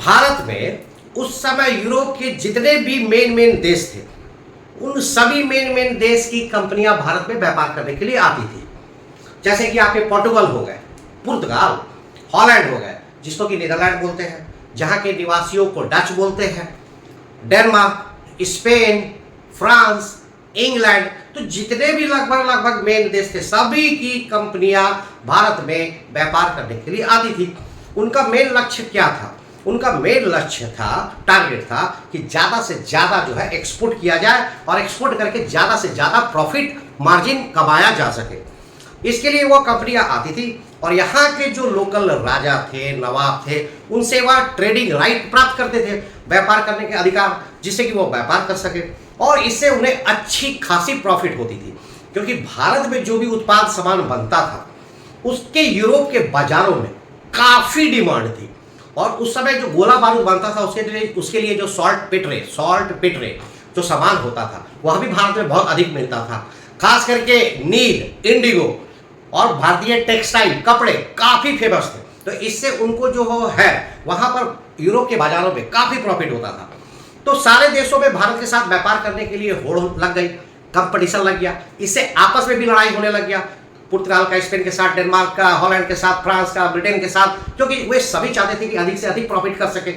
भारत में उस समय यूरोप के जितने भी मेन देश थे, उन सभी मेन देश की कंपनियां भारत में व्यापार करने के लिए आती थी। जैसे कि आपके पोर्टुगल हो गए, पुर्तगाल, हॉलैंड हो गए, जिसको कि नीदरलैंड बोलते हैं, जहां के निवासियों को डच बोलते हैं, डेनमार्क, स्पेन, फ्रांस, इंग्लैंड, तो जितने भी लगभग मेन देश थे, सभी की कंपनियां भारत में व्यापार करने के लिए आती थी। उनका मेन लक्ष्य क्या था? उनका मेन लक्ष्य था, टारगेट था कि ज़्यादा से ज़्यादा जो है एक्सपोर्ट किया जाए और एक्सपोर्ट करके ज़्यादा से ज़्यादा प्रॉफिट मार्जिन कमाया जा सके। इसके लिए वो कंपनियां आती थी और यहाँ के जो लोकल राजा थे, नवाब थे, उनसे वह ट्रेडिंग राइट प्राप्त करते थे, व्यापार करने के अधिकार, जिससे कि वो व्यापार कर सके और इससे उन्हें अच्छी खासी प्रॉफिट होती थी। क्योंकि भारत में जो भी उत्पाद सामान बनता था, उसके यूरोप के बाजारों में काफ़ी डिमांड थी। और उस समय जो गोला बारूद बनता था, उसके लिए जो सॉल्ट पिटरे जो सामान होता था, वह भी भारत में बहुत अधिक मिलता था। खास करके नील, इंडिगो और भारतीय टेक्सटाइल कपड़े काफ़ी फेमस थे। तो इससे उनको जो है वहाँ पर यूरोप के बाजारों में काफ़ी प्रॉफिट होता था। तो सारे देशों में भारत के साथ व्यापार करने के लिए होड़ लग गई, कंपटीशन लग गया, इससे आपस में भी लड़ाई होने लग गया। पुर्तगाल का स्पेन के साथ, डेनमार्क का, हॉलैंड के साथ, फ्रांस का, ब्रिटेन के साथ, क्योंकि वे सभी चाहते थे कि अधिक से अधिक प्रॉफिट कर सके।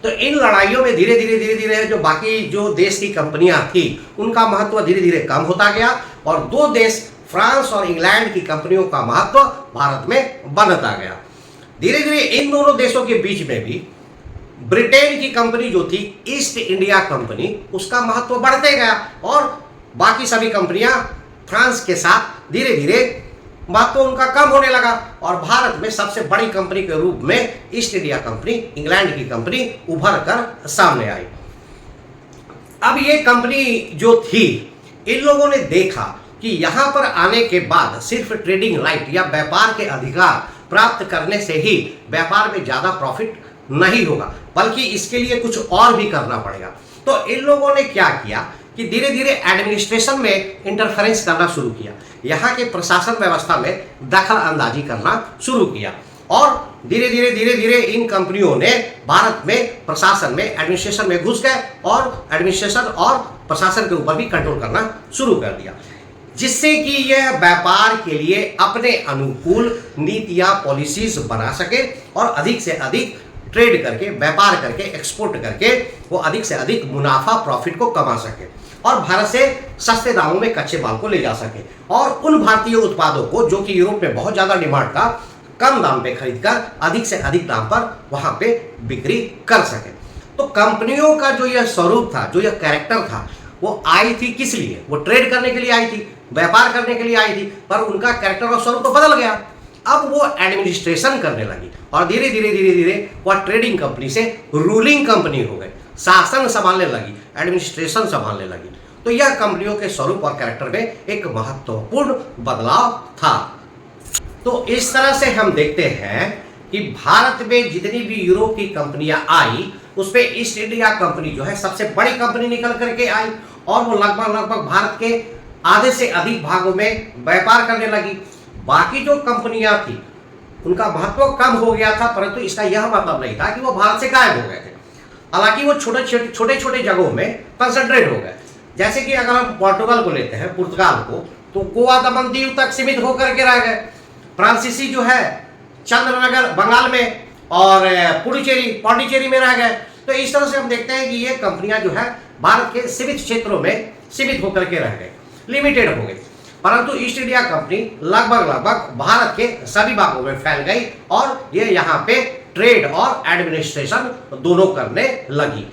तो इन लड़ाइयों में धीरे धीरे जो बाकी जो देश की कंपनियां थी, उनका महत्व धीरे धीरे कम होता गया और दो देश, फ्रांस और इंग्लैंड की कंपनियों का महत्व भारत में बनता गया। धीरे धीरे इन दोनों देशों के बीच में भी ब्रिटेन की कंपनी जो थी, ईस्ट इंडिया कंपनी, उसका महत्व बढ़ते गया और बाकी सभी कंपनियां फ्रांस के साथ धीरे धीरे महत्व उनका कम होने लगा और भारत में सबसे बड़ी कंपनी के रूप में ईस्ट इंडिया कंपनी, इंग्लैंड की कंपनी उभर कर सामने आई। अब ये कंपनी जो थी, इन लोगों ने देखा कि यहाँ पर आने के बाद सिर्फ ट्रेडिंग राइट या व्यापार के अधिकार प्राप्त करने से ही व्यापार में ज़्यादा प्रॉफिट नहीं होगा, बल्कि इसके लिए कुछ और भी करना पड़ेगा। तो इन लोगों ने क्या किया कि धीरे धीरे एडमिनिस्ट्रेशन में इंटरफेरेंस करना शुरू किया, यहाँ के प्रशासन व्यवस्था में दखल अंदाजी करना शुरू किया और धीरे धीरे इन कंपनियों ने भारत में प्रशासन में, एडमिनिस्ट्रेशन में घुस गए और एडमिनिस्ट्रेशन और प्रशासन के ऊपर भी कंट्रोल करना शुरू कर दिया, जिससे कि यह व्यापार के लिए अपने अनुकूल नीतियाँ, पॉलिसीज बना सके और अधिक से अधिक ट्रेड करके, व्यापार करके, एक्सपोर्ट करके वो अधिक से अधिक मुनाफा, प्रॉफिट को कमा सके और भारत से सस्ते दामों में कच्चे माल को ले जा सके और उन भारतीय उत्पादों को, जो कि यूरोप में बहुत ज़्यादा डिमांड का, कम दाम पे खरीदकर अधिक से अधिक दाम पर वहाँ पे बिक्री कर सके। तो कंपनियों का जो यह स्वरूप था, जो यह कैरेक्टर था, वो आई थी किस लिए? वो ट्रेड करने के लिए आई थी, व्यापार करने के लिए आई थी, पर उनका कैरेक्टर और स्वरूप तो बदल गया। अब वो एडमिनिस्ट्रेशन करने लगी और धीरे धीरे वह ट्रेडिंग कंपनी से रूलिंग कंपनी हो गई, शासन संभालने लगी, एडमिनिस्ट्रेशन संभालने लगी। तो यह कंपनियों के स्वरूप और कैरेक्टर में एक महत्वपूर्ण बदलाव था। तो इस तरह से हम देखते हैं कि भारत में जितनी भी यूरोप की कंपनियां आई, उसमें ईस्ट इंडिया कंपनी जो है सबसे बड़ी कंपनी निकल करके आई और वो लगभग भारत के आधे से अधिक भागों में व्यापार करने लगी। बाकी जो कंपनियां थी, उनका महत्व कम हो गया था, परंतु इसका यह मतलब नहीं था कि वो भारत से गायब हो गए थे। हालांकि वो छोटे जगहों में कंसंट्रेट हो गए। जैसे कि अगर हम पोर्टुगल को लेते हैं, पुर्तगाल को, तो गोवा, दमन, दीव तक सीमित होकर के रह गए। फ्रांसीसी जो है चंद्रनगर बंगाल में और पौंडीचेरी में रह गए। तो इस तरह से हम देखते हैं कि ये कंपनियां जो है भारत के सीमित क्षेत्रों में सीमित होकर के रह गए, लिमिटेड हो गई। परंतु ईस्ट इंडिया कंपनी लगभग भारत के सभी भागों में फैल गई और ये यहाँ पे ट्रेड और एडमिनिस्ट्रेशन दोनों करने लगी।